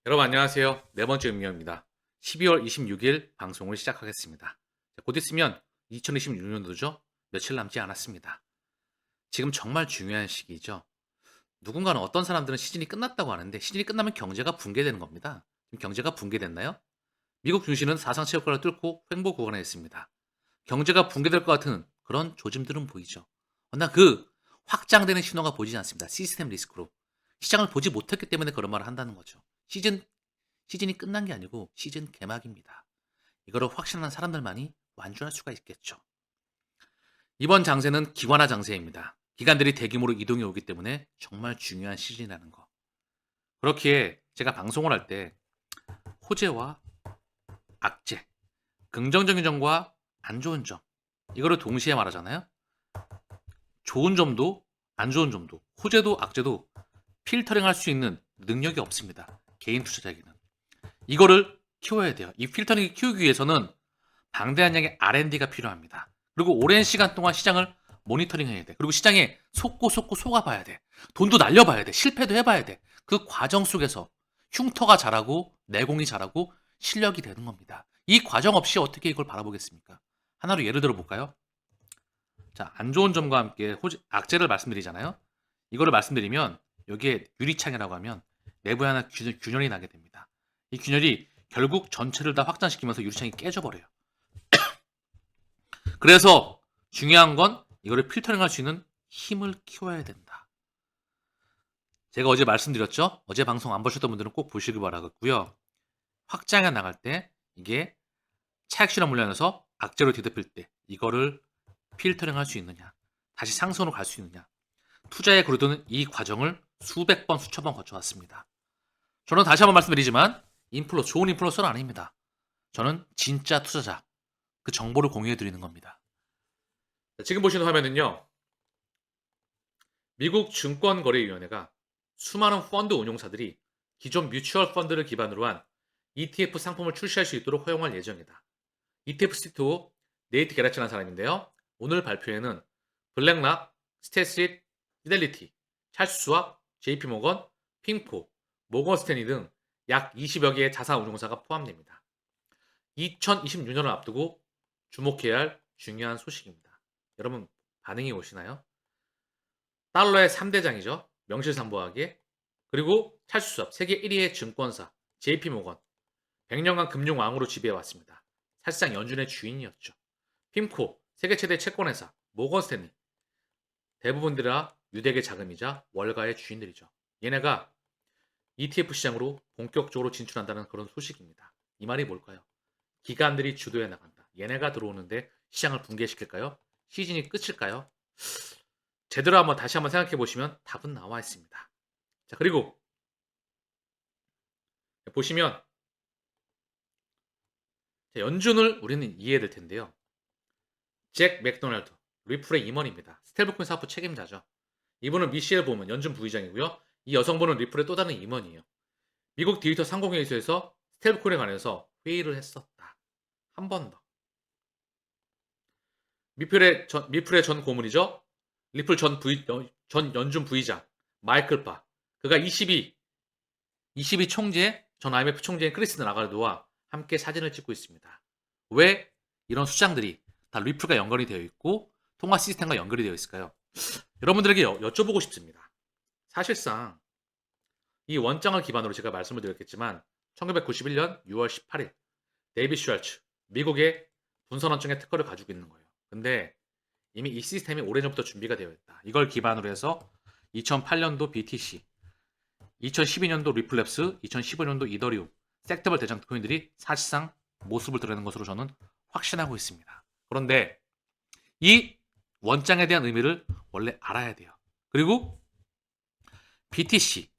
여러분 안녕하세요. 네 번째 음미입니다. 12월 26일 방송을 시작하겠습니다. 곧 있으면 2026년도죠. 며칠 남지 않았습니다. 지금 정말 중요한 시기죠. 누군가는 어떤 사람들은 시즌이 끝났다고 하는데 시즌이 끝나면 경제가 붕괴되는 겁니다. 지금 경제가 붕괴됐나요? 미국 증시는 사상 최고가를 뚫고 횡보 구간에 있습니다. 경제가 붕괴될 것 같은 그런 조짐들은 보이죠. 그러나 그 확장되는 신호가 보이지 않습니다. 시스템 리스크로. 시장을 보지 못했기 때문에 그런 말을 한다는 거죠. 시즌이 끝난 게 아니고 시즌 개막입니다. 이거를 확신하는 사람들만이 완주할 수가 있겠죠. 이번 장세는 기관화 장세입니다. 기관들이 대규모로 이동해 오기 때문에 정말 중요한 시즌이라는 거. 그렇기에 제가 방송을 할 때 호재와 악재, 긍정적인 점과 안 좋은 점 이거를 동시에 말하잖아요. 좋은 점도 안 좋은 점도 호재도 악재도 필터링 할 수 있는 능력이 없습니다. 개인 투자자에게는. 이거를 키워야 돼요. 이 필터링을 키우기 위해서는 방대한 양의 R&D가 필요합니다. 그리고 오랜 시간 동안 시장을 모니터링 해야 돼. 그리고 시장에 속고 속아봐야 돼. 돈도 날려봐야 돼. 실패도 해봐야 돼. 그 과정 속에서 흉터가 자라고 내공이 자라고 실력이 되는 겁니다. 이 과정 없이 어떻게 이걸 바라보겠습니까? 하나로 예를 들어 볼까요? 자, 안 좋은 점과 함께 악재를 말씀드리잖아요. 이거를 말씀드리면 여기에 유리창이라고 하면 내부에 하나 균열이 나게 됩니다. 이 균열이 결국 전체를 다 확장시키면서 유리창이 깨져버려요. 그래서 중요한 건 이거를 필터링 할 수 있는 힘을 키워야 된다. 제가 어제 말씀드렸죠? 어제 방송 안 보셨던 분들은 꼭 보시길 바라겠고요. 확장해 나갈 때 이게 차익 실험 물량에서 악재로 뒤덮일 때 이거를 필터링 할 수 있느냐, 다시 상승으로 갈 수 있느냐, 투자에 그려두는 이 과정을 수백 번, 수천 번 거쳐왔습니다. 저는 다시 한번 말씀드리지만 좋은 인플루언서는 아닙니다. 저는 진짜 투자자, 그 정보를 공유해 드리는 겁니다. 지금 보시는 화면은요. 미국 증권거래위원회가 수많은 펀드 운용사들이 기존 뮤추얼 펀드를 기반으로 한 ETF 상품을 출시할 수 있도록 허용할 예정이다. ETF 시트 네이트 게라치라는 사람인데요. 오늘 발표에는 블랙락, 스테스릿, 피델리티, 찰스 수왑, JP모건, 핑포, 모건 스탠리 등 약 20여 개의 자산 운용사가 포함됩니다. 2026년을 앞두고 주목해야 할 중요한 소식입니다. 여러분 반응이 오시나요? 달러의 3대장이죠. 명실상부하게. 그리고 찰스 수왑 세계 1위의 증권사 JP모건 100년간 금융왕으로 지배해왔습니다. 사실상 연준의 주인이었죠. 핌코 세계 최대 채권회사 모건 스탠리 대부분들이 유대계 자금이자 월가의 주인들이죠. 얘네가 ETF 시장으로 본격적으로 진출한다는 그런 소식입니다. 이 말이 뭘까요? 기관들이 주도해 나간다. 얘네가 들어오는데 시장을 붕괴시킬까요? 시즌이 끝일까요? 제대로 다시 한번 생각해 보시면 답은 나와 있습니다. 자, 그리고 보시면 연준을 우리는 이해될 텐데요. 잭 맥도날드, 리플의 임원입니다. 스텔블코인 사업 책임자죠. 이분은 미셸 보면 연준 부의장이고요. 이 여성분은 리플의 또 다른 임원이에요. 미국 디지털 상공회의소에서 스텔블코인에 관해서 회의를 했었다. 한 번 더. 미플의 전 고문이죠. 리플 전 연준 부의장 마이클 바. 그가 22 총재, 전 IMF 총재인 크리스틴 라가르드와 함께 사진을 찍고 있습니다. 왜 이런 수장들이 다 리플과 연결이 되어 있고 통화 시스템과 연결이 되어 있을까요? 여러분들에게 여쭤보고 싶습니다. 사실상 이 원장을 기반으로 제가 말씀을 드렸겠지만 1991년 6월 18일 데이빗 슈왈츠 미국의 분선원증의 특허를 가지고 있는 거예요. 근데 이미 이 시스템이 오래전부터 준비가 되어 있다. 이걸 기반으로 해서 2008년도 BTC, 2012년도 리플랩스, 2015년도 이더리움, 섹터별 대장 코인들이 사실상 모습을 드러내는 것으로 저는 확신하고 있습니다. 그런데 이 원장에 대한 의미를 원래 알아야 돼요. 그리고 BTC,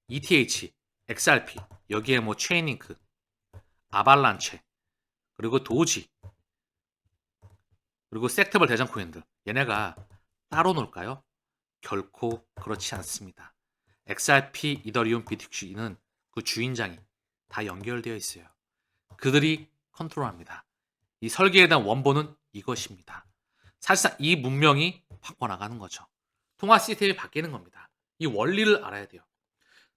ETH, XRP, 여기에 체인링크, 아발란체, 그리고 도지, 그리고 섹터별 대장 코인들 얘네가 따로 놀까요? 결코 그렇지 않습니다. XRP, 이더리움, BTC는 그 주인장이 다 연결되어 있어요. 그들이 컨트롤합니다. 이 설계에 대한 원본은 이것입니다. 사실상 이 문명이 바꿔나가는 거죠. 통화 시스템이 바뀌는 겁니다. 이 원리를 알아야 돼요.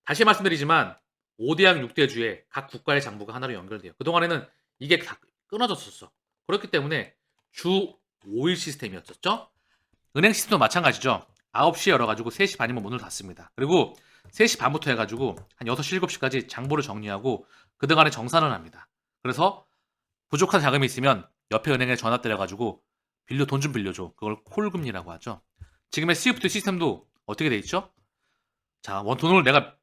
다시 말씀드리지만 5대양 6대주에 각 국가의 장부가 하나로 연결돼요. 그동안에는 이게 다 끊어졌었어. 그렇기 때문에 주 5일 시스템이었었죠. 은행 시스템도 마찬가지죠. 9시에 열어가지고 3시 반이면 문을 닫습니다. 그리고 3시 반부터 해가지고 한 6시, 7시까지 장부를 정리하고 그동안에 정산을 합니다. 그래서 부족한 자금이 있으면 옆에 은행에 전화 때려가지고 돈 좀 빌려줘. 그걸 콜금리라고 하죠. 지금의 스위프트 시스템도 어떻게 돼 있죠? 자, 원 돈을 내가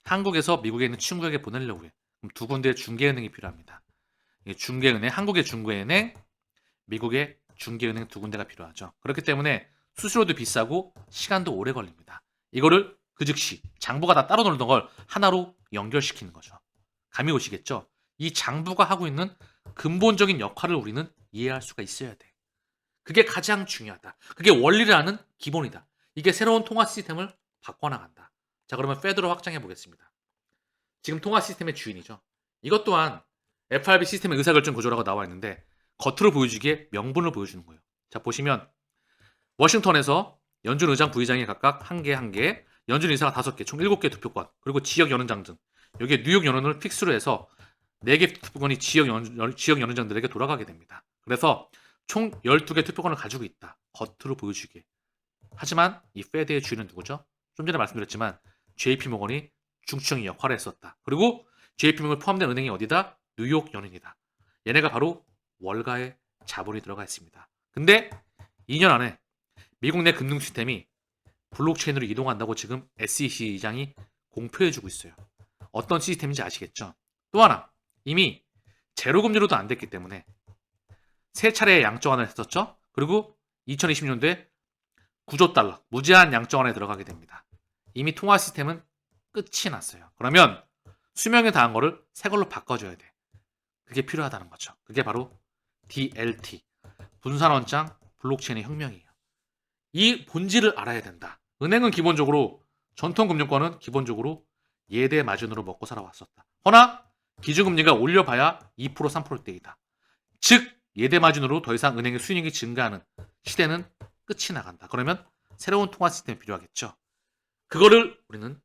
한국에서 미국에 있는 친구에게 보내려고 해. 그럼 두 군데의 중개은행이 필요합니다. 중개은행, 한국의 중개은행, 미국의 중개은행 두 군데가 필요하죠. 그렇기 때문에 수수료도 비싸고 시간도 오래 걸립니다. 이거를 그 즉시 장부가 다 따로 놀던 걸 하나로 연결시키는 거죠. 감이 오시겠죠? 이 장부가 하고 있는 근본적인 역할을 우리는 이해할 수가 있어야 돼. 그게 가장 중요하다. 그게 원리를 아는 기본이다. 이게 새로운 통화 시스템을 바꿔나간다. 자, 그러면 페드로 확장해 보겠습니다. 지금 통화 시스템의 주인이죠. 이것 또한 FRB 시스템의 의사결정 구조라고 나와 있는데 겉으로 보여주기에 명분을 보여주는 거예요. 자, 보시면 워싱턴에서 연준 의장, 부의장이 각각 한 개, 연준 의사가 5개, 총 7개 투표권, 그리고 지역 연원장 등 여기에 뉴욕 연원을 픽스로 해서 4개 투표권이 지역 연원장들에게 돌아가게 됩니다. 그래서 총 12개 투표권을 가지고 있다. 겉으로 보여주기에. 하지만 이 페드의 주인은 누구죠? 좀 전에 말씀드렸지만 JP모건이 중추적인 역할을 했었다. 그리고 JP모건이 포함된 은행이 어디다? 뉴욕 연은이다. 얘네가 바로 월가의 자본이 들어가 있습니다. 근데 2년 안에 미국 내 금융 시스템이 블록체인으로 이동한다고 지금 SEC 의장이 공표해주고 있어요. 어떤 시스템인지 아시겠죠? 또 하나, 이미 제로 금리로도 안 됐기 때문에 세 차례의 양적완을 했었죠? 그리고 2020년도에 9조 달러, 무제한 양적완에 들어가게 됩니다. 이미 통화 시스템은 끝이 났어요. 그러면 수명이 다한 거를 새 걸로 바꿔줘야 돼. 그게 필요하다는 거죠. 그게 바로 DLT, 분산원장 블록체인의 혁명이에요. 이 본질을 알아야 된다. 은행은 기본적으로 전통금융권은 기본적으로 예대 마진으로 먹고 살아왔었다. 허나 기준금리가 올려봐야 2% 3%대이다. 즉 예대 마진으로 더 이상 은행의 수익이 증가하는 시대는 끝이 나간다. 그러면 새로운 통화 시스템이 필요하겠죠. 그거를 우리는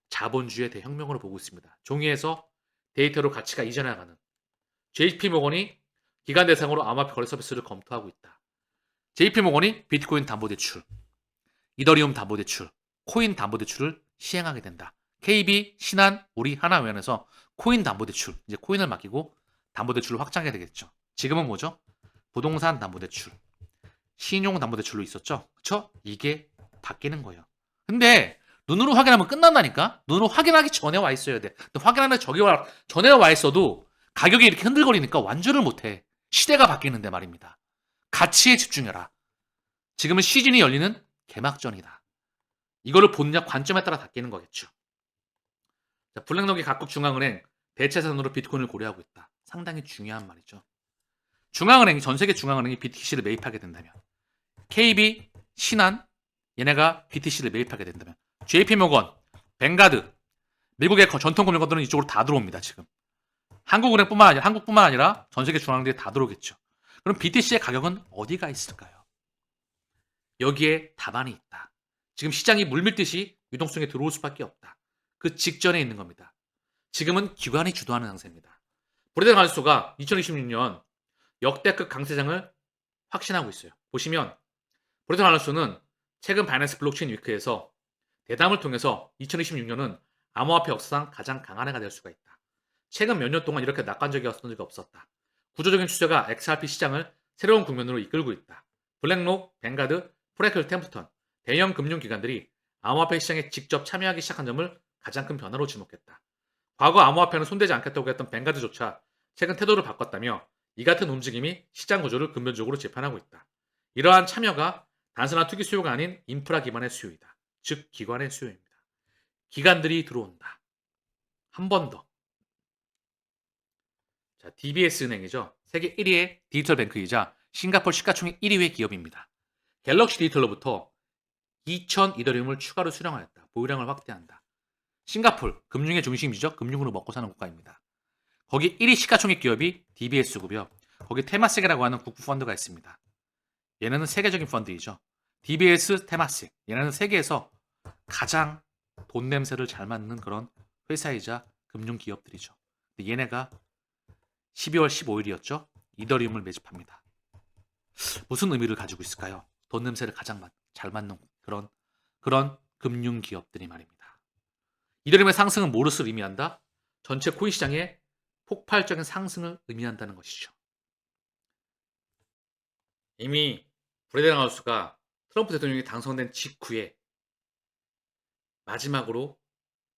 자본주의의 대혁명으로 보고 있습니다. 종이에서 데이터로 가치가 이전해 나가는 JP모건이 기관 대상으로 암호화폐 거래 서비스를 검토하고 있다. JP모건이 비트코인 담보대출, 이더리움 담보대출, 코인 담보대출을 시행하게 된다. KB, 신한, 우리, 하나은행에서 코인 담보대출, 이제 코인을 맡기고 담보대출을 확장하게 되겠죠. 지금은 뭐죠? 부동산 담보대출, 신용 담보대출로 있었죠. 그쵸? 이게 바뀌는 거예요. 근데 눈으로 확인하면 끝난다니까? 눈으로 확인하기 전에 와 있어야 돼. 근데 확인하는 전에 와 있어도 가격이 이렇게 흔들거리니까 완주를 못해. 시대가 바뀌는데 말입니다. 가치에 집중해라. 지금은 시즌이 열리는 개막전이다. 이거를 보느냐 관점에 따라 바뀌는 거겠죠. 자, 블랙록이 각국 중앙은행 대체자산으로 비트코인을 고려하고 있다. 상당히 중요한 말이죠. 중앙은행이 전 세계 중앙은행이 BTC를 매입하게 된다면 KB, 신한 얘네가 BTC를 매입하게 된다면 JP모건, 뱅가드 미국의 전통금융권들은 이쪽으로 다 들어옵니다. 지금 한국뿐만 아니라 전 세계 중앙은행들이 다 들어오겠죠. 그럼 BTC의 가격은 어디가 있을까요? 여기에 답안이 있다. 지금 시장이 물밀듯이 유동성에 들어올 수밖에 없다. 그 직전에 있는 겁니다. 지금은 기관이 주도하는 상태입니다. 브레드 간수가 2026년 역대급 강세장을 확신하고 있어요. 보시면 브레드 간수는 최근 바이낸스 블록체인 위크에서 대담을 통해서 2026년은 암호화폐 역사상 가장 강한 해가 될 수가 있다. 최근 몇 년 동안 이렇게 낙관적이었던 적이 없었다. 구조적인 추세가 XRP 시장을 새로운 국면으로 이끌고 있다. 블랙록, 뱅가드, 프래클, 템프턴, 대형 금융기관들이 암호화폐 시장에 직접 참여하기 시작한 점을 가장 큰 변화로 지목했다. 과거 암호화폐는 손대지 않겠다고 했던 뱅가드조차 최근 태도를 바꿨다며 이 같은 움직임이 시장 구조를 근본적으로 재편하고 있다. 이러한 참여가 단순한 투기 수요가 아닌 인프라 기반의 수요이다. 즉 기관의 수요입니다. 기관들이 들어온다. 한 번 더. 자, DBS 은행이죠. 세계 1위의 디지털 뱅크이자 싱가포르 시가총액 1위의 기업입니다. 갤럭시 디지털로부터 2,000 이더리움을 추가로 수령하였다. 보유량을 확대한다. 싱가포르 금융의 중심지죠. 금융으로 먹고 사는 국가입니다. 거기 1위 시가총액 기업이 DBS고요. 거기 테마섹이라고 하는 국부 펀드가 있습니다. 얘네는 세계적인 펀드이죠. DBS 테마섹. 얘네는 세계에서 가장 돈 냄새를 잘 맡는 그런 회사이자 금융 기업들이죠. 근데 얘네가 12월 15일이었죠. 이더리움을 매집합니다. 무슨 의미를 가지고 있을까요? 돈 냄새를 가장 잘 맡는 그런 금융 기업들이 말입니다. 이더리움의 상승은 무엇을 의미한다? 전체 코인 시장의 폭발적인 상승을 의미한다는 것이죠. 이미 브레덴하우스가 트럼프 대통령이 당선된 직후에 마지막으로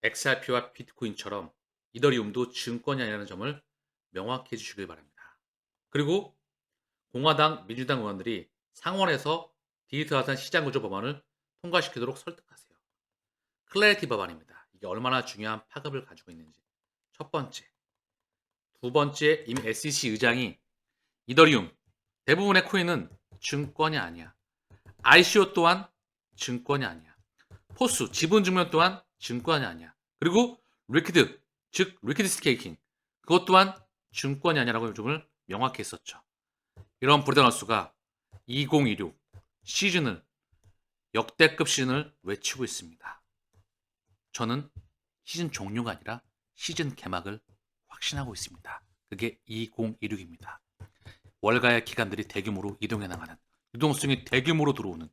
XRP와 비트코인처럼 이더리움도 증권이 아니라는 점을 명확히 해주시길 바랍니다. 그리고 공화당, 민주당 의원들이 상원에서 디지털 자산 시장 구조 법안을 통과시키도록 설득하세요. 클래리티 법안입니다. 이게 얼마나 중요한 파급을 가지고 있는지. 첫 번째. 두 번째, 이미 SEC 의장이 이더리움 대부분의 코인은 증권이 아니야. ICO 또한 증권이 아니야. 포스 지분 증명 또한 증권이 아니야. 그리고 리퀴드 즉 리퀴드 스테이킹 그것 또한 증권이 아니라고 요즘을 명확히 했었죠. 이런 브레덴하우스가 2026 시즌을 역대급 시즌을 외치고 있습니다. 저는 시즌 종료가 아니라 시즌 개막을 확신하고 있습니다. 그게 2026입니다. 월가의 기관들이 대규모로 이동해 나가는 유동성이 대규모로 들어오는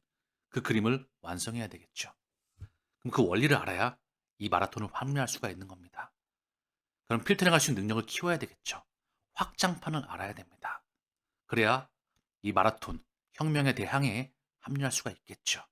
그 그림을 완성해야 되겠죠. 그럼 그 원리를 알아야 이 마라톤을 합류할 수가 있는 겁니다. 그럼 필터링할 수 있는 능력을 키워야 되겠죠. 확장판을 알아야 됩니다. 그래야 이 마라톤 혁명에 대항해 합류할 수가 있겠죠.